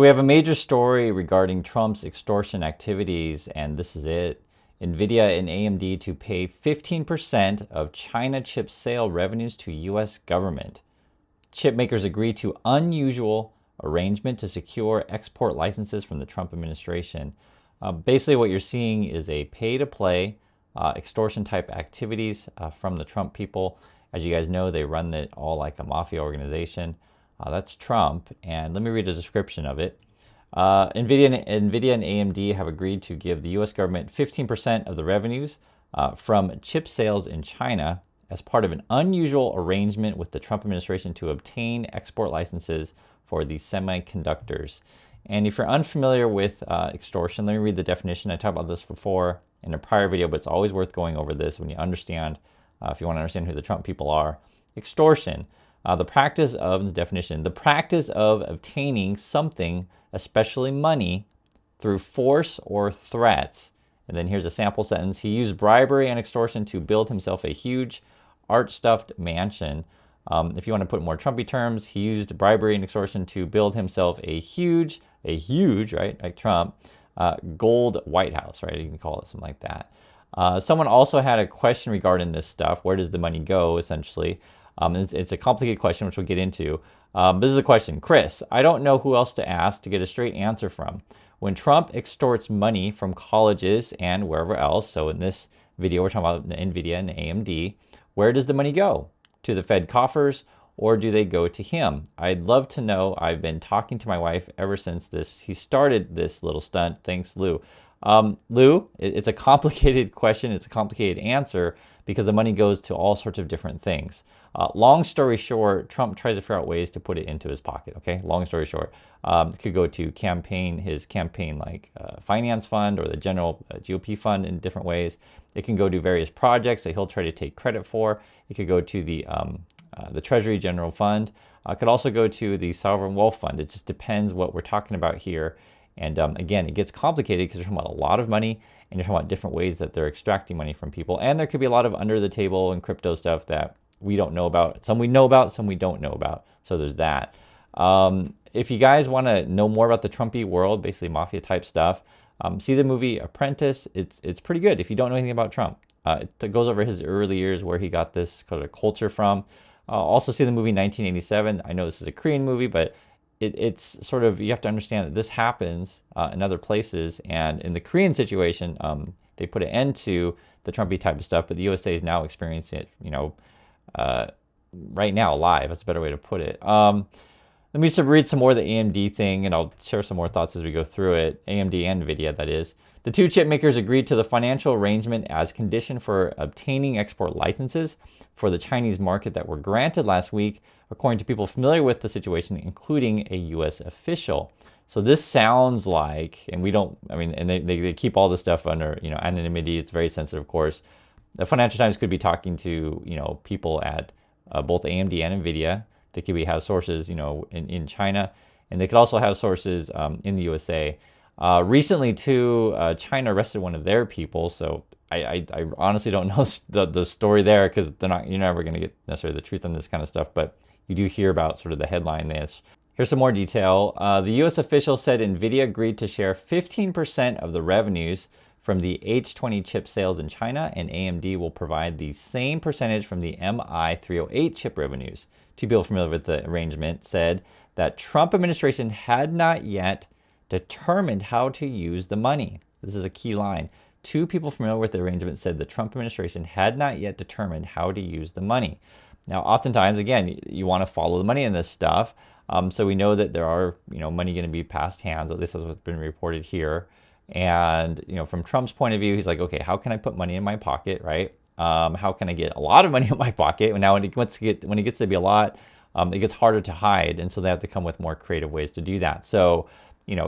We have a major story regarding Trump's extortion activities, and this is it. Nvidia and AMD to pay 15% of China chip sale revenues to U.S. government. Chip makers agree to unusual arrangement to secure export licenses from the Trump administration. Basically, what you're seeing is a pay-to-play extortion type activities from the Trump people. As you guys know, they run it all like a mafia organization. That's Trump, and let me read a description of it. Nvidia and AMD have agreed to give the U.S. government 15% of the revenues from chip sales in China as part of an unusual arrangement with the Trump administration to obtain export licenses for these semiconductors. And if you're unfamiliar with extortion, let me read the definition. I talked about this before in a prior video, but it's always worth going over this when you understand, if you want to understand who the Trump people are. Extortion. The practice of obtaining something, especially money, through force or threats. And then here's a sample sentence. He used bribery and extortion to build himself a huge art-stuffed mansion. If you want to put more Trumpy terms, he used bribery and extortion to build himself a huge, right, like Trump, gold White House, right? You can call it something like that. Someone also had a question regarding this stuff. Where does the money go, essentially? It's a complicated question, which we'll get into. This is a question. Chris, I don't know who else to ask to get a straight answer from. When Trump extorts money from colleges and wherever else, so in this video, we're talking about the Nvidia and AMD, where does the money go? To the Fed coffers, or do they go to him? I'd love to know. I've been talking to my wife ever since he started this little stunt. Thanks, Lou. Lou, it's a complicated question. It's a complicated answer because the money goes to all sorts of different things. Long story short, Trump tries to figure out ways to put it into his pocket. Okay, long story short, it could go to his campaign finance fund or the general GOP fund in different ways. It can go to various projects that he'll try to take credit for. It could go to the Treasury General Fund. It could also go to the Sovereign Wealth Fund. It just depends what we're talking about here. And again, it gets complicated because you're talking about a lot of money and you're talking about different ways that they're extracting money from people. And there could be a lot of under the table and crypto stuff that we don't know about. Some we know about, some we don't know about. So there's that. If you guys want to know more about the Trumpy world, basically mafia type stuff, see the movie Apprentice. It's pretty good if you don't know anything about Trump. It goes over his early years, where he got this kind of culture from. Also see the movie 1987. I know this is a Korean movie, but it's sort of, you have to understand that this happens in other places. And in the Korean situation, they put an end to the Trumpy type of stuff, but the USA is now experiencing it, right now, live. That's a better way to put it. Let me read some more of the AMD thing, and I'll share some more thoughts as we go through it. AMD and Nvidia, that is. The two chip makers agreed to the financial arrangement as condition for obtaining export licenses for the Chinese market that were granted last week, according to people familiar with the situation, including a U.S. official. So this sounds like, and they keep all this stuff under, anonymity. It's very sensitive, of course. The Financial Times could be talking to, people at both AMD and Nvidia. They could have sources, in China, and they could also have sources in the USA. Recently, too, China arrested one of their people. So I honestly don't know the story there, because you're never going to get necessarily the truth on this kind of stuff. But you do hear about sort of the headline there. Here's some more detail. The U.S. official said Nvidia agreed to share 15% of the revenues from the H20 chip sales in China, and AMD will provide the same percentage from the MI308 chip revenues. Two people familiar with the arrangement said that Trump administration had not yet determined how to use the money. This is a key line. Two people familiar with the arrangement said the Trump administration had not yet determined how to use the money. Now, oftentimes, again, you want to follow the money in this stuff. So we know that there are, money going to be passed hands. At least that's what's been reported here. And, from Trump's point of view, he's like, okay, how can I put money in my pocket, right? How can I get a lot of money in my pocket? And now when it gets to be a lot, it gets harder to hide. And so they have to come with more creative ways to do that. So,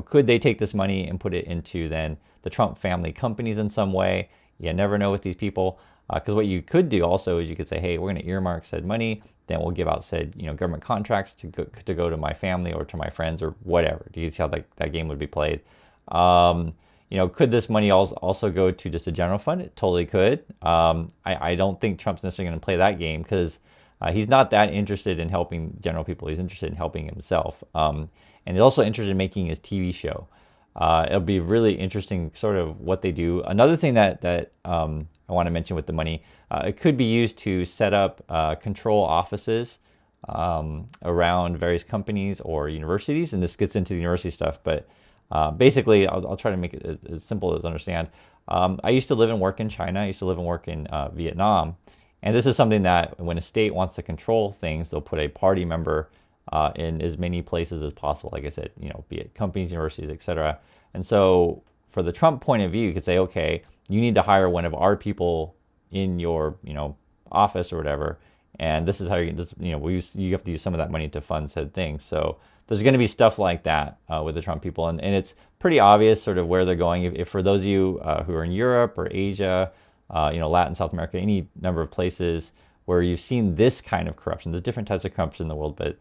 could they take this money and put it into then the Trump family companies in some way? You never know with these people. Because what you could do also is you could say, hey, we're going to earmark said money. Then we'll give out said, government contracts to go to my family or to my friends or whatever. Do you see how that game would be played? Could this money also go to just a general fund? It totally could. I don't think Trump's necessarily going to play that game because He's not that interested in helping general people. He's interested in helping himself. And he's also interested in making his TV show. It'll be really interesting sort of what they do. Another thing that I want to mention with the money, it could be used to set up control offices around various companies or universities. And this gets into the university stuff, but basically I'll try to make it as simple as understand. I used to live and work in China. I used to live and work in Vietnam. And this is something that when a state wants to control things, they'll put a party member in as many places as possible. Like I said, be it companies, universities, etc. And so for the Trump point of view, you could say, okay, you need to hire one of our people in your, office or whatever. And this is how you get this, you have to use some of that money to fund said things. So there's going to be stuff like that with the Trump people. And it's pretty obvious sort of where they're going. If for those of you who are in Europe or Asia, Latin, South America, any number of places where you've seen this kind of corruption. There's different types of corruption in the world, but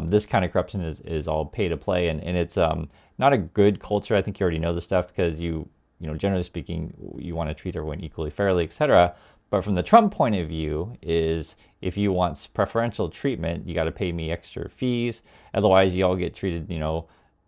this kind of corruption is all pay to play, and it's not a good culture. I think you already know this stuff because generally speaking, you want to treat everyone equally, fairly, etc. But from the Trump point of view is if you want preferential treatment, you got to pay me extra fees. Otherwise, you all get treated,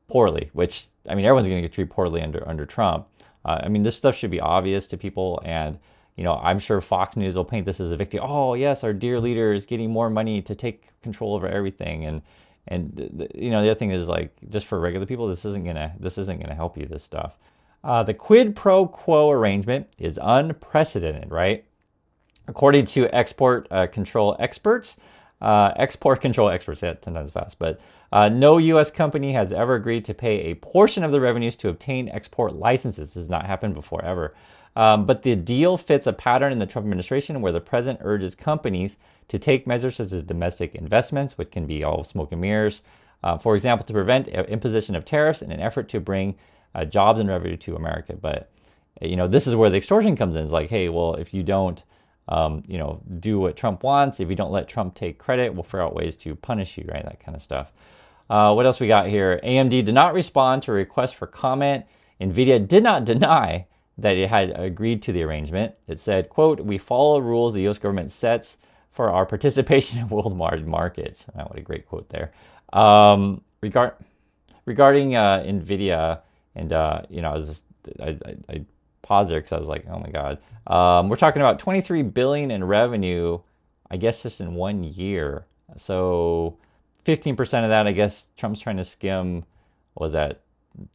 poorly, which, everyone's going to get treated poorly under Trump. This stuff should be obvious to people, and I'm sure Fox News will paint this as a victory. Oh yes, our dear leader is getting more money to take control over everything, and the other thing is, like, just for regular people, this isn't gonna help you. This stuff. The quid pro quo arrangement is unprecedented, right? According to export control experts, yeah, 10 times fast, but no U.S. company has ever agreed to pay a portion of the revenues to obtain export licenses. This has not happened before, ever. But the deal fits a pattern in the Trump administration where the president urges companies to take measures such as domestic investments, which can be all smoke and mirrors, for example, to prevent imposition of tariffs in an effort to bring jobs and revenue to America. But, this is where the extortion comes in. It's like, hey, well, if you don't, do what Trump wants, if you don't let Trump take credit, we'll figure out ways to punish you, right? That kind of stuff. What else we got here? AMD did not respond to a request for comment. Nvidia did not deny that it had agreed to the arrangement. It said, quote, "We follow rules the U.S. government sets for our participation in world markets." Oh, what a great quote there. Regarding Nvidia, and I paused there because I was like, oh my God. We're talking about $23 billion in revenue, I guess just in 1 year. So 15% of that, I guess Trump's trying to skim, what was that,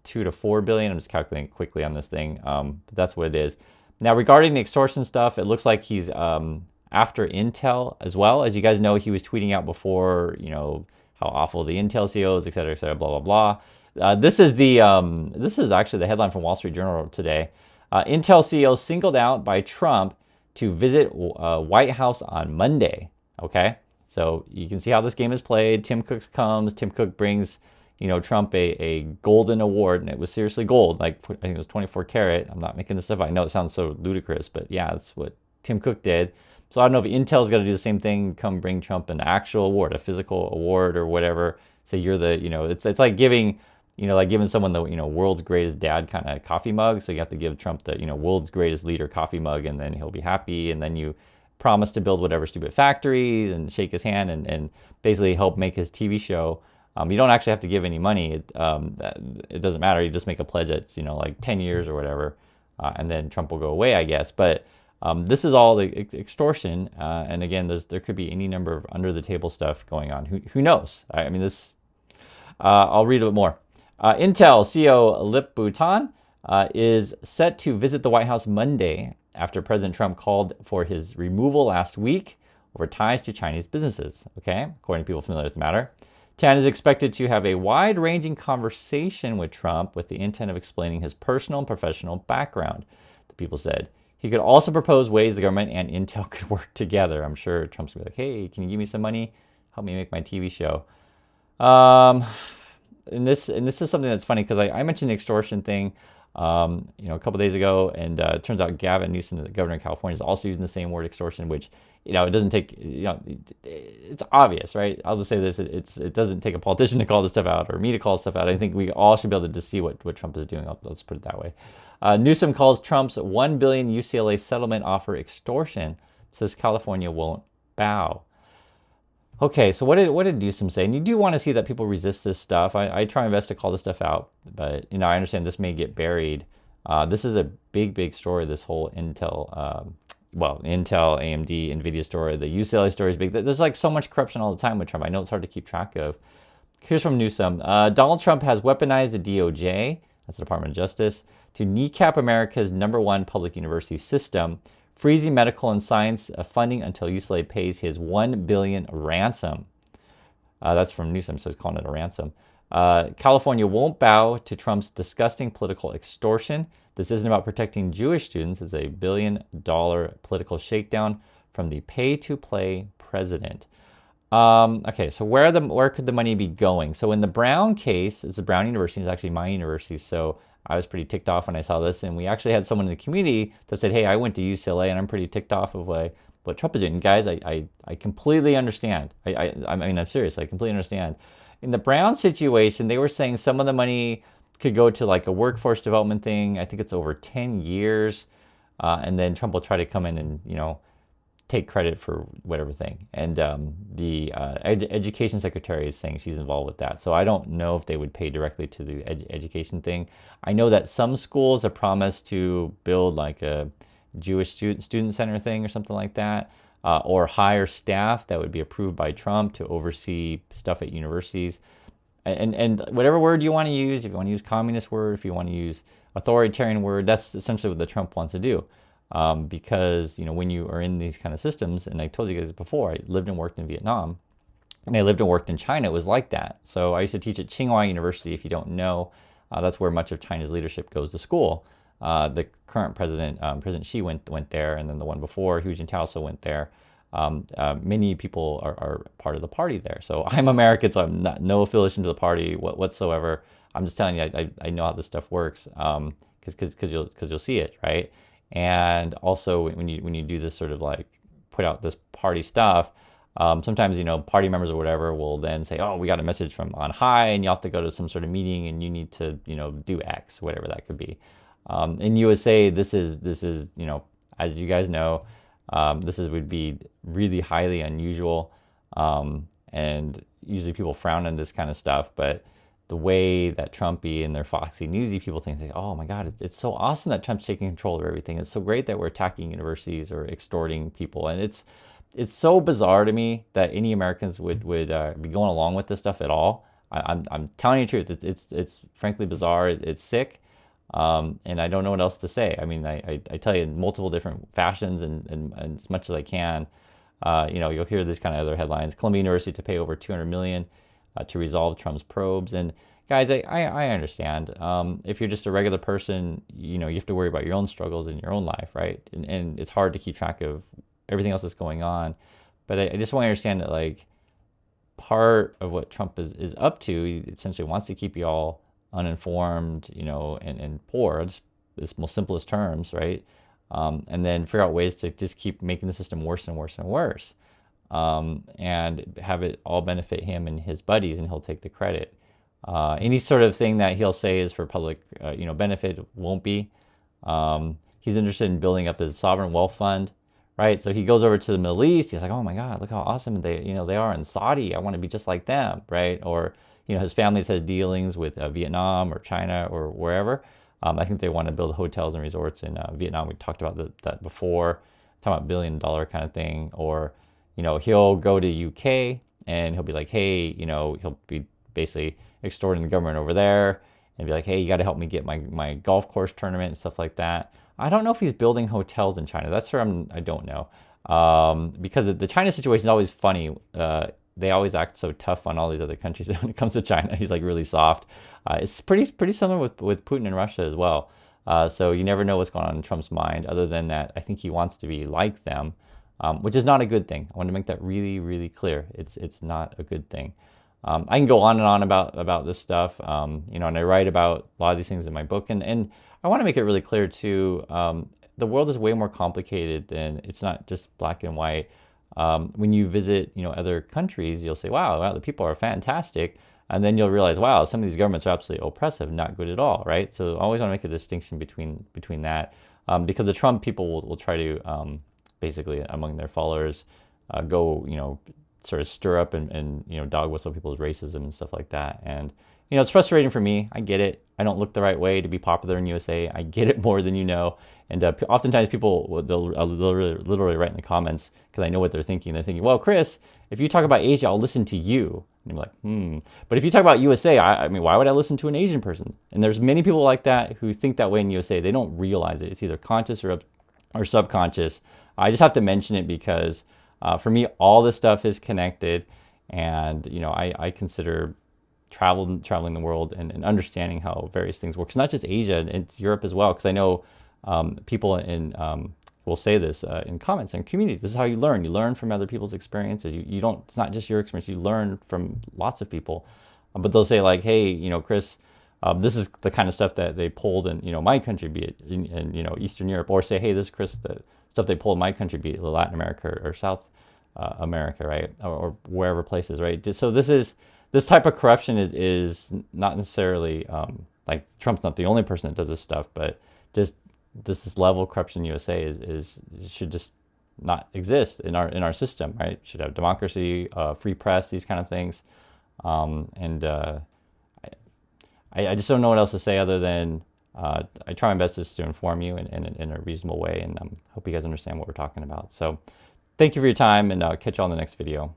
2 to 4 billion? I'm just calculating quickly on this thing. But that's what it is. Now, regarding the extortion stuff, it looks like he's after Intel as well. As you guys know, he was tweeting out before, how awful the Intel CEO is, et cetera, blah, blah, blah. This is actually the headline from Wall Street Journal today. Intel CEO singled out by Trump to visit White House on Monday. Okay, so you can see how this game is played. Tim Cook comes. Tim Cook brings, Trump a golden award, and it was seriously gold. Like, I think it was 24 karat. I'm not making this stuff. I know it sounds so ludicrous, but yeah, that's what Tim Cook did. So I don't know if Intel's got to do the same thing. Come bring Trump an actual award, a physical award or whatever. Say you're the, it's like giving. Like giving someone the, world's greatest dad kind of coffee mug. So you have to give Trump the, world's greatest leader coffee mug, and then he'll be happy. And then you promise to build whatever stupid factories and shake his hand and basically help make his TV show. You don't actually have to give any money. It doesn't matter. You just make a pledge that's, like 10 years or whatever. And then Trump will go away, I guess. But this is all the extortion. And again, there could be any number of under the table stuff going on. Who knows? I'll read a bit more. Intel CEO Lip-Bu is set to visit the White House Monday after President Trump called for his removal last week over ties to Chinese businesses, okay, according to people familiar with the matter. Tan is expected to have a wide-ranging conversation with Trump with the intent of explaining his personal and professional background, the people said. He could also propose ways the government and Intel could work together. I'm sure Trump's going to be like, hey, can you give me some money? Help me make my TV show. And this is something that's funny because I mentioned the extortion thing, a couple days ago, and it turns out Gavin Newsom, the governor of California, is also using the same word, extortion, which, it doesn't take, it's obvious, right? I'll just say this, it doesn't take a politician to call this stuff out or me to call stuff out. I think we all should be able to just see what Trump is doing. Let's put it that way. Newsom calls Trump's $1 billion UCLA settlement offer extortion, says California won't bow. Okay, so what did Newsom say? And you do want to see that people resist this stuff. I try my best to call this stuff out, but I understand this may get buried. This is a big story. This whole Intel, Intel, AMD, Nvidia story. The UCLA story is big. There's like so much corruption all the time with Trump. I know it's hard to keep track of. Here's from Newsom. Donald Trump has weaponized the DOJ, that's the Department of Justice, to kneecap America's #1 public university system, freezing medical and science funding until UCLA pays his $1 billion ransom. That's from Newsom, so he's calling it a ransom. California won't bow to Trump's disgusting political extortion. This isn't about protecting Jewish students. It's a $1 billion political shakedown from the pay-to-play president. Okay, so where could the money be going? So in the Brown case, it's a Brown University, it's actually my university, so I was pretty ticked off when I saw this, and we actually had someone in the community that said, hey, I went to UCLA, and I'm pretty ticked off of what Trump is doing. And guys, I completely understand. I mean, I'm serious. I completely understand. In the Brown situation, they were saying some of the money could go to like a workforce development thing. I think it's over 10 years, and then Trump will try to come in and, take credit for whatever thing. And the education secretary is saying she's involved with that. So I don't know if they would pay directly to the education thing. I know that some schools have promised to build like a Jewish student center thing or something like that, or hire staff that would be approved by Trump to oversee stuff at universities. And whatever word you want to use, if you want to use communist word, if you want to use authoritarian word, that's essentially what the Trump wants to do. Because, when you are in these kind of systems, and I told you guys before, I lived and worked in Vietnam, and I lived and worked in China, it was like that. So I used to teach at Tsinghua University. If you don't know, that's where much of China's leadership goes to school. The current president, President Xi went there, and then the one before, Hu Jintao, also went there. Many people are part of the party there. So I'm American, so I'm no affiliation to the party whatsoever. I'm just telling you, I know how this stuff works, because you'll see it, right? And also when you do this sort of like put out this party stuff, sometimes, party members or whatever will then say, oh, we got a message from on high and you have to go to some sort of meeting and you need to, do X, whatever that could be. In USA, this is, as you guys know, would be really highly unusual. And usually people frown on this kind of stuff, but the way that Trumpy and their Foxy Newsy people think, oh my God, it's so awesome that Trump's taking control of everything. It's so great that we're attacking universities or extorting people. And it's so bizarre to me that any Americans would be going along with this stuff at all. I'm telling you the truth. It's frankly bizarre. It's sick. And I don't know what else to say. I mean, I tell you in multiple different fashions and as much as I can, you'll hear this kind of other headlines. Columbia University to pay over $200 million to resolve Trump's probes. And guys, I understand. If you're just a regular person, you have to worry about your own struggles in your own life, right? And it's hard to keep track of everything else that's going on. But I just want to understand that, like, part of what Trump is up to, he essentially wants to keep you all uninformed, and poor. It's most simplest terms, right? And then figure out ways to just keep making the system worse and worse and worse. And have it all benefit him and his buddies, and he'll take the credit. Any sort of thing that he'll say is for public, benefit won't be. He's interested in building up his sovereign wealth fund, right? So he goes over to the Middle East. He's like, oh my God, look how awesome they are in Saudi. I want to be just like them, right? Or his family has dealings with Vietnam or China or wherever. I think they want to build hotels and resorts in Vietnam. We talked about that before. Talking about $1 billion kind of thing. Or he'll go to UK and he'll be like, hey, he'll be basically extorting the government over there and be like, hey, you got to help me get my golf course tournament and stuff like that. I don't know if he's building hotels in China. That's where I don't know. Because the China situation is always funny. They always act so tough on all these other countries. When it comes to China, he's like really soft. It's pretty similar with Putin and Russia as well. So you never know what's going on in Trump's mind. Other than that, I think he wants to be like them. Which is not a good thing. I want to make that really, really clear. It's not a good thing. I can go on and on about this stuff, and I write about a lot of these things in my book. And I want to make it really clear too, the world is way more complicated than, it's not just black and white. When you visit, other countries, you'll say, wow, the people are fantastic. And then you'll realize, wow, some of these governments are absolutely oppressive, not good at all, right? So I always want to make a distinction between that, because the Trump people will try to, basically among their followers, go, sort of stir up and you know, dog whistle people's racism and stuff like that. And you know, it's frustrating for me. I get it. I don't look the right way to be popular in USA. I get it more than you know. And oftentimes people, they'll literally write in the comments, because I know what they're thinking. They're thinking, well, Chris, if you talk about Asia, I'll listen to you. And you're like, But if you talk about USA, I mean, why would I listen to an Asian person? And there's many people like that who think that way in USA. They don't realize it. It's either conscious or subconscious. I just have to mention it because for me, all this stuff is connected. And, you know, I consider traveling the world and understanding how various things work. It's not just Asia, it's Europe as well. Because I know people will say this in comments and community. This is how you learn. You learn from other people's experiences. You don't. It's not just your experience. You learn from lots of people. But they'll say like, hey, you know, Chris, this is the kind of stuff that they pulled in, you know, my country, be it in you know, Eastern Europe, or say, hey, this is Chris, the stuff they pulled in my country, be it Latin America or South America, right, or wherever places, right. So this type of corruption is not necessarily like Trump's not the only person that does this stuff, but just this level of corruption in USA is should just not exist in our system, right? Should have democracy, free press, these kind of things, and I just don't know what else to say other than I try my best just to inform you in a reasonable way, and hope you guys understand what we're talking about. So thank you for your time, and catch you on the next video.